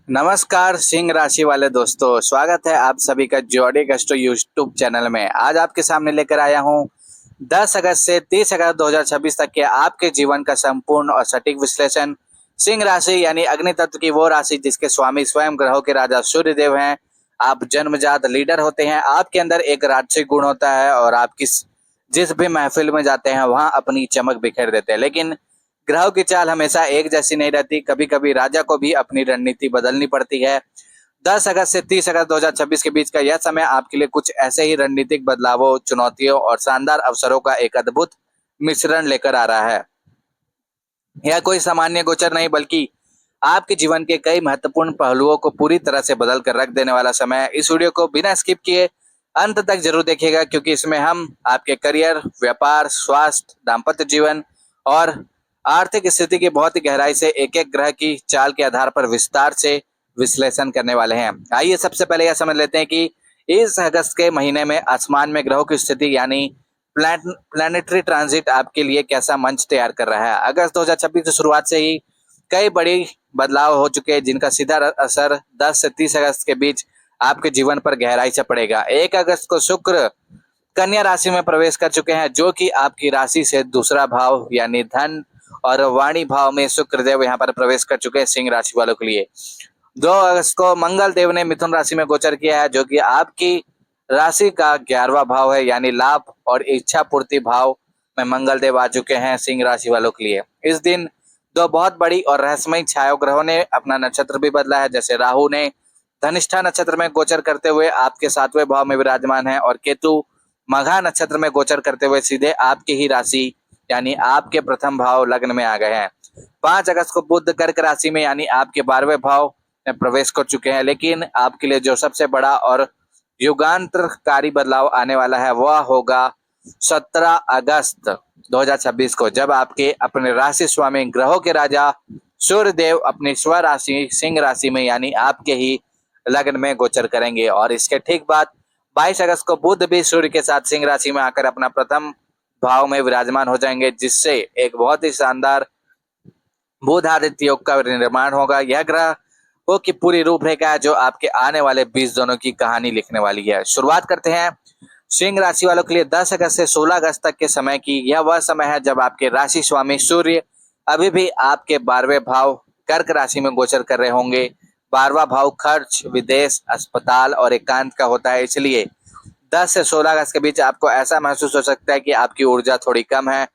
नमस्कार सिंह राशि वाले दोस्तों, स्वागत है आप सभी का जोडिक एस्ट्रो यूट्यूब चैनल में। आज आपके सामने लेकर आया हूं 10 अगस्त से 30 अगस्त 2026 तक के आपके जीवन का संपूर्ण और सटीक विश्लेषण। सिंह राशि यानी अग्नि तत्व की वो राशि जिसके स्वामी स्वयं ग्रहों के राजा सूर्य देव हैं। आप जन्मजात लीडर होते हैं। आपके अंदर एक राजसिक गुण होता है और आप जिस भी महफिल में जाते हैं वहां अपनी चमक बिखेर देते हैं। लेकिन ग्रहों की चाल हमेशा एक जैसी नहीं रहती। कभी कभी राजा को भी अपनी रणनीति बदलनी पड़ती है। 10 अगस्त से 30 अगस्त 2026 के बीच का यह समय आपके लिए कुछ ऐसे ही रणनीतिक बदलावों, चुनौतियों और शानदार अवसरों का एक अद्भुत मिश्रण लेकर आ रहा है। यह कोई सामान्य गोचर नहीं बल्कि आपके जीवन के कई महत्वपूर्ण पहलुओं को पूरी तरह से बदल कर रख देने वाला समय है। इस वीडियो को बिना स्किप किए अंत तक जरूर देखिएगा, क्योंकि इसमें हम आपके करियर, व्यापार, स्वास्थ्य, दाम्पत्य जीवन और आर्थिक स्थिति की बहुत ही गहराई से एक एक ग्रह की चाल के आधार पर विस्तार से विश्लेषण करने वाले हैं। आइए सबसे पहले यह समझ लेते हैं कि इस अगस्त के महीने में आसमान में ग्रहों की स्थिति यानी प्लैनेटरी ट्रांजिट आपके लिए कैसा मंच तैयार कर रहा है। अगस्त 2026 की शुरुआत से ही कई बड़ी बदलाव हो चुके हैं, जिनका सीधा असर 10 से 30 अगस्त के बीच आपके जीवन पर गहराई से पड़ेगा। 1 अगस्त को शुक्र कन्या राशि में प्रवेश कर चुके हैं, जो कि आपकी राशि से दूसरा भाव यानी धन और वाणी भाव में शुक्रदेव यहाँ पर प्रवेश कर चुके हैं सिंह राशि वालों के लिए। 2 अगस्त को मंगल देव ने मिथुन राशि में गोचर किया है, जो कि आपकी राशि का 11वां भाव है, यानी लाभ और इच्छा पूर्ति भाव में मंगल देव आ चुके हैं सिंह राशि वालों के लिए। इस दिन दो बहुत बड़ी और रहस्यमयी छाया ग्रहों ने अपना नक्षत्र भी बदला है। जैसे राहु ने धनिष्ठा नक्षत्र में गोचर करते हुए आपके 7वें भाव में विराजमान है और केतु मघा नक्षत्र में गोचर करते हुए सीधे आपकी ही राशि यानी आपके प्रथम भाव लग्न में आ गए हैं। 5 अगस्त को बुध कर्क राशि में यानी आपके 12वें भाव में प्रवेश कर चुके हैं। लेकिन आपके लिए जो सबसे बड़ा और युगांतरकारी बदलाव आने वाला है वह होगा 17 अगस्त 2026 को, जब आपके अपने राशि स्वामी ग्रहों के राजा सूर्य देव अपनी स्वराशि सिंह राशि में यानी आपके ही लग्न में गोचर करेंगे। और इसके ठीक बाद 22 अगस्त को बुध भी सूर्य के साथ सिंह राशि में आकर अपना प्रथम भाव में विराजमान हो जाएंगे, जिससे एक बहुत ही शानदार बुध आदित्य योग का निर्माण होगा। यह ग्रह वो की पूरी रूपरेखा है जो आपके आने वाले 20 दिनों की कहानी लिखने वाली है। शुरुआत करते हैं सिंह राशि वालों के लिए 10 अगस्त से 16 अगस्त तक के समय की। यह वह समय है जब आपके राशि स्वामी सूर्य अभी भी आपके 12वें भाव कर्क राशि में गोचर कर रहे होंगे। 12वां भाव खर्च, विदेश, अस्पताल और एकांत का होता है। इसलिए 10 से 16 अगस्त के बीच आपको ऐसा महसूस हो सकता है कि आपकी ऊर्जा थोड़ी कम है।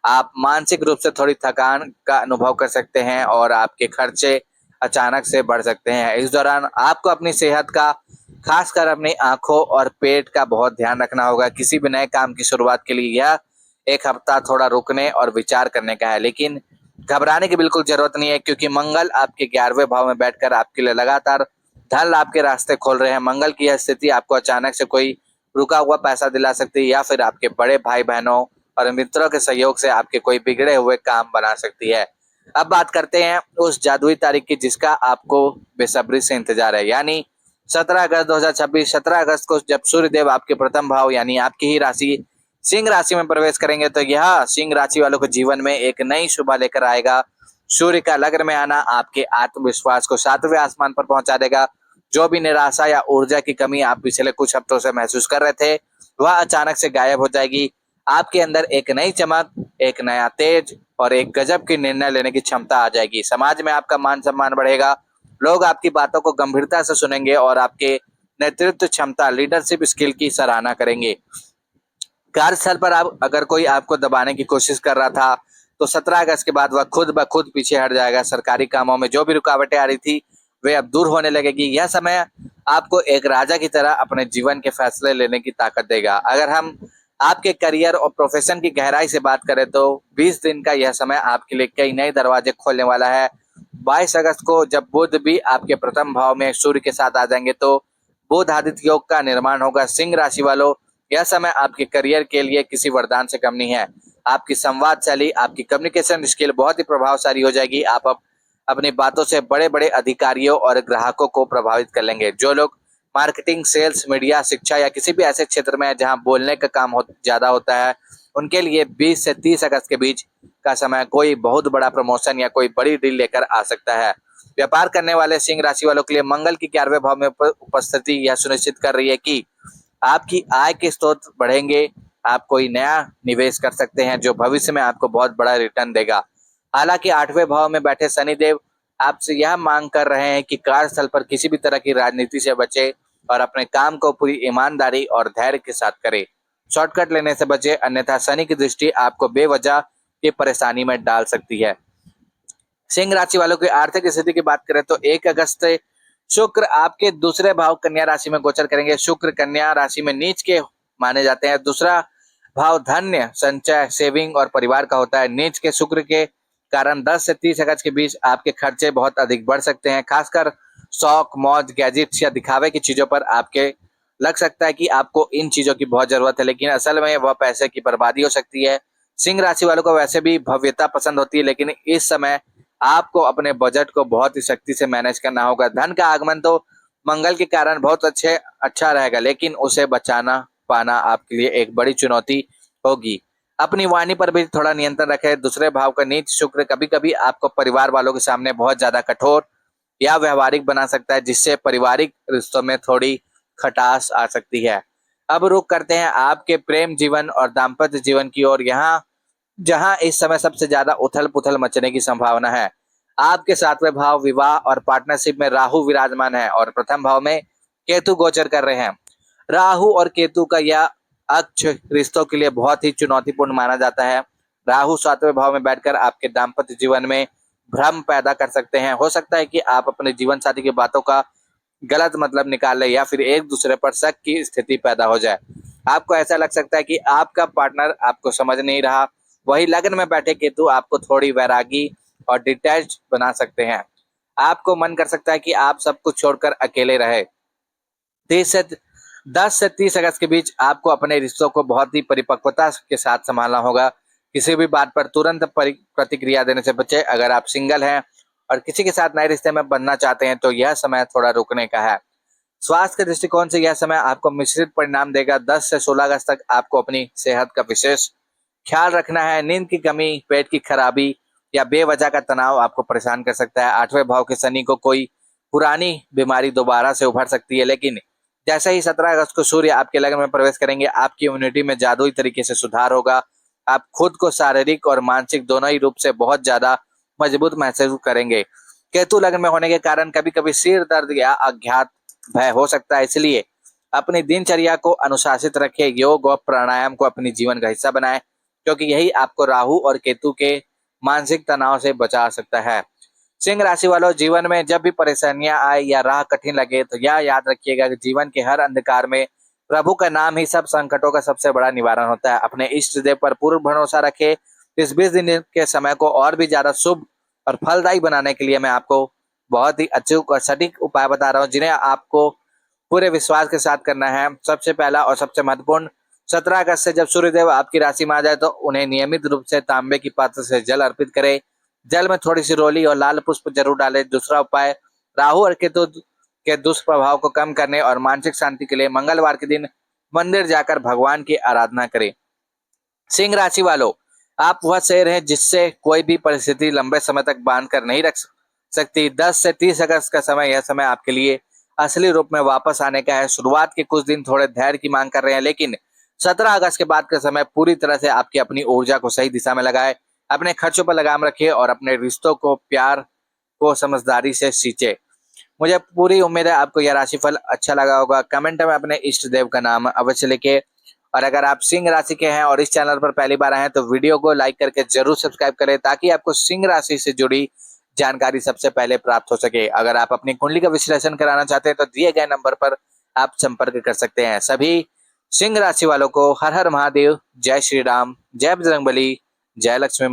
आप मानसिक रूप से थोड़ी थकान का अनुभव कर सकते हैं और आपके खर्चे अचानक से बढ़ सकते हैं। इस दौरान आपको अपनी सेहत का, खासकर अपनी आंखों और पेट का बहुत ध्यान रखना होगा। किसी भी नए काम की शुरुआत के लिए यह एक हफ्ता थोड़ा रुकने और विचार करने का है, लेकिन घबराने की बिल्कुल जरूरत नहीं है, क्योंकि मंगल आपके 11वें भाव में बैठकर आपके लिए लगातार धन लाभ के रास्ते खोल रहे हैं। मंगल की यह स्थिति आपको अचानक से कोई रुका हुआ पैसा दिला सकती है या फिर आपके बड़े भाई बहनों और मित्रों के सहयोग से आपके कोई बिगड़े हुए काम बना सकती है। अब बात करते हैं उस जादुई तारीख की जिसका आपको बेसब्री से इंतजार है, यानी 17 अगस्त 2026। 17 अगस्त को जब सूर्यदेव आपके प्रथम भाव यानी आपकी ही राशि सिंह राशि में प्रवेश करेंगे, तो यह सिंह राशि वालों के जीवन में एक नई शुभा लेकर आएगा। सूर्य का लग्न में आना आपके आत्मविश्वास को 7वें आसमान पर पहुंचा देगा। जो भी निराशा या ऊर्जा की कमी आप पिछले कुछ हफ्तों से महसूस कर रहे थे, वह अचानक से गायब हो जाएगी। आपके अंदर एक नई चमक, एक नया तेज और एक गजब की निर्णय लेने की क्षमता आ जाएगी। समाज में आपका मान सम्मान बढ़ेगा। लोग आपकी बातों को गंभीरता से सुनेंगे और आपके नेतृत्व क्षमता, लीडरशिप स्किल की सराहना करेंगे। कार्यस्थल पर आप अगर कोई आपको दबाने की कोशिश कर रहा था, तो 17 अगस्त के बाद वह खुद ब खुद पीछे हट जाएगा। सरकारी कामों में जो भी रुकावटें आ रही थी वे अब दूर होने लगेगी। यह समय आपको एक राजा की तरह अपने जीवन के फैसले लेने की ताकत देगा। अगर हम आपके करियर और प्रोफेशन की गहराई से बात करें, तो 20 दिन का यह समय आपके लिए कई नए दरवाजे खोलने वाला है। 22 अगस्त को जब बुध भी आपके प्रथम भाव में सूर्य के साथ आ जाएंगे, तो बुध आदित्य योग का निर्माण होगा। सिंह राशि वालों, यह समय आपके करियर के लिए किसी वरदान से कम नहीं है। आपकी संवाद शैली, आपकी कम्युनिकेशन स्किल बहुत ही प्रभावशाली हो जाएगी। आप अपनी बातों से बड़े बड़े अधिकारियों और ग्राहकों को प्रभावित कर लेंगे। जो लोग मार्केटिंग, सेल्स, मीडिया, शिक्षा या किसी भी ऐसे क्षेत्र में जहां बोलने का काम ज्यादा होता है, उनके लिए 20 से 30 अगस्त के बीच का समय कोई बहुत बड़ा प्रमोशन या कोई बड़ी डील लेकर आ सकता है। व्यापार करने वाले सिंह राशि वालों के लिए मंगल की 11वें भाव में उपस्थिति यह सुनिश्चित कर रही है कि आपकी आय के स्रोत बढ़ेंगे। आप कोई नया निवेश कर सकते हैं जो भविष्य में आपको बहुत बड़ा रिटर्न देगा। हालांकि 8वें भाव में बैठे शनिदेव आपसे यह मांग कर रहे हैं कि कार्यस्थल पर किसी भी तरह की राजनीति से बचे और अपने काम को पूरी ईमानदारी और धैर्य के साथ करें। शॉर्टकट लेने से बचे, अन्यथा शनि की दृष्टि आपको बेवजह की परेशानी में डाल सकती है। सिंह राशि वालों की आर्थिक स्थिति की बात करें तो 1 अगस्त से शुक्र आपके दूसरे भाव कन्या राशि में गोचर करेंगे। शुक्र कन्या राशि में नीच के माने जाते हैं। दूसरा भाव धन्य, संचय, सेविंग और परिवार का होता है। नीच के शुक्र के कारण 10 से 30 अगस्त के बीच आपके खर्चे बहुत अधिक बढ़ सकते हैं। खासकर शौक, मौज, गैजेट्स या दिखावे की चीजों पर आपके लग सकता है कि आपको इन चीजों की बहुत जरूरत है, लेकिन असल में वह पैसे की बर्बादी हो सकती है। सिंह राशि वालों को वैसे भी भव्यता पसंद होती है, लेकिन इस समय आपको अपने बजट को बहुत ही सख्ती से मैनेज करना होगा। धन का आगमन तो मंगल के कारण बहुत अच्छा रहेगा, लेकिन उसे बचाना पाना आपके लिए एक बड़ी चुनौती होगी। अपनी वाणी पर भी थोड़ा नियंत्रण रखें। दूसरे भाव का नीच शुक्र कभी कभी आपको परिवार वालों के सामने बहुत ज्यादा कठोर या व्यवहारिक बना सकता है, जिससे पारिवारिक रिश्तों में थोड़ी खटास आ सकती है। अब रुख करते हैं आपके प्रेम जीवन और दाम्पत्य जीवन की ओर, यहाँ जहां इस समय सबसे ज्यादा उथल पुथल मचने की संभावना है। आपके 7वें भाव विवाह और पार्टनरशिप में राहु विराजमान है और प्रथम भाव में केतु गोचर कर रहे हैं। राहु और केतु का यह अक्ष रिश्तों के लिए बहुत ही चुनौतीपूर्ण माना जाता है। राहु 7वें भाव में बैठकर आपके दाम्पत्य जीवन में भ्रम पैदा कर सकते हैं। हो सकता है कि आप अपने जीवन साथी की बातों का गलत मतलब निकाल ले या फिर एक दूसरे पर शक की स्थिति पैदा हो जाए। आपको ऐसा लग सकता है कि आपका पार्टनर आपको समझ नहीं रहा। वही लग्न में बैठे केतु आपको थोड़ी वैरागी और डिटैच बना सकते हैं। आपको मन कर सकता है कि आप सब कुछ छोड़कर अकेले रहे। 10 से 30 अगस्त के बीच आपको अपने रिश्तों को बहुत ही परिपक्वता के साथ संभालना होगा। किसी भी बात पर तुरंत प्रतिक्रिया देने से बचे। अगर आप सिंगल हैं और किसी के साथ नए रिश्ते में बनना चाहते हैं तो यह समय थोड़ा रुकने का है। स्वास्थ्य के दृष्टिकोण से यह समय आपको मिश्रित परिणाम देगा। 10 से 16 अगस्त तक आपको अपनी सेहत का विशेष ख्याल रखना है। नींद की कमी, पेट की खराबी या बेवजह का तनाव आपको परेशान कर सकता है। 8वें भाव के शनि को कोई पुरानी बीमारी दोबारा से उभर सकती है, लेकिन जैसे ही 17 अगस्त को सूर्य आपके लग्न में प्रवेश करेंगे, आपकी इम्यूनिटी में जादुई तरीके से सुधार होगा। आप खुद को शारीरिक और मानसिक दोनों ही रूप से बहुत ज्यादा मजबूत महसूस करेंगे। केतु लग्न में होने के कारण कभी कभी सिर दर्द या अज्ञात भय हो सकता है, इसलिए अपनी दिनचर्या को अनुशासित रखें। योग और प्राणायाम को अपनी जीवन का हिस्सा बनाएं, क्योंकि यही आपको राहु और केतु के मानसिक तनाव से बचा सकता है। सिंह राशि वालों, जीवन में जब भी परेशानियां आए या राह कठिन लगे तो यह याद रखिएगा कि जीवन के हर अंधकार में प्रभु का नाम ही सब संकटों का सबसे बड़ा निवारण होता है। अपने इष्ट देव पर पूर्ण भरोसा रखें। इस 20 दिन के समय को और भी ज्यादा शुभ और फलदायी बनाने के लिए मैं आपको बहुत ही अचूक और सटीक उपाय बता रहा हूँ, जिन्हें आपको पूरे विश्वास के साथ करना है। सबसे पहला और सबसे महत्वपूर्ण, 17 अगस्त से जब सूर्यदेव आपकी राशि में आ जाए तो उन्हें नियमित रूप से तांबे की पात्र से जल अर्पित करें। जल में थोड़ी सी रोली और लाल पुष्प जरूर डालें। दूसरा उपाय, राहु और केतु के दुष्प्रभाव को कम करने और मानसिक शांति के लिए मंगलवार के दिन मंदिर जाकर भगवान की आराधना करें। सिंह राशि वालों, आप वह शेर हैं जिससे कोई भी परिस्थिति लंबे समय तक बांध कर नहीं रख सकती। 10 से 30 अगस्त का समय, यह समय आपके लिए असली रूप में वापस आने का है। शुरुआत के कुछ दिन थोड़े धैर्य की मांग कर रहे हैं, लेकिन 17 अगस्त के बाद का समय पूरी तरह से आपकी अपनी ऊर्जा को सही दिशा में लगाए। अपने खर्चों पर लगाम रखिए और अपने रिश्तों को, प्यार को समझदारी से सींचे। मुझे पूरी उम्मीद है आपको यह राशिफल अच्छा लगा होगा। कमेंट में अपने इष्ट देव का नाम अवश्य लिखिए। और अगर आप सिंह राशि के हैं और इस चैनल पर पहली बार आए हैं तो वीडियो को लाइक करके जरूर सब्सक्राइब करें, ताकि आपको सिंह राशि से जुड़ी जानकारी सबसे पहले प्राप्त हो सके। अगर आप अपनी कुंडली का विश्लेषण कराना चाहते हैं तो दिए गए नंबर पर आप संपर्क कर सकते हैं। सभी सिंह राशि वालों को हर हर महादेव, जय श्री राम, जय बजरंगबली, जय लक्ष्मी।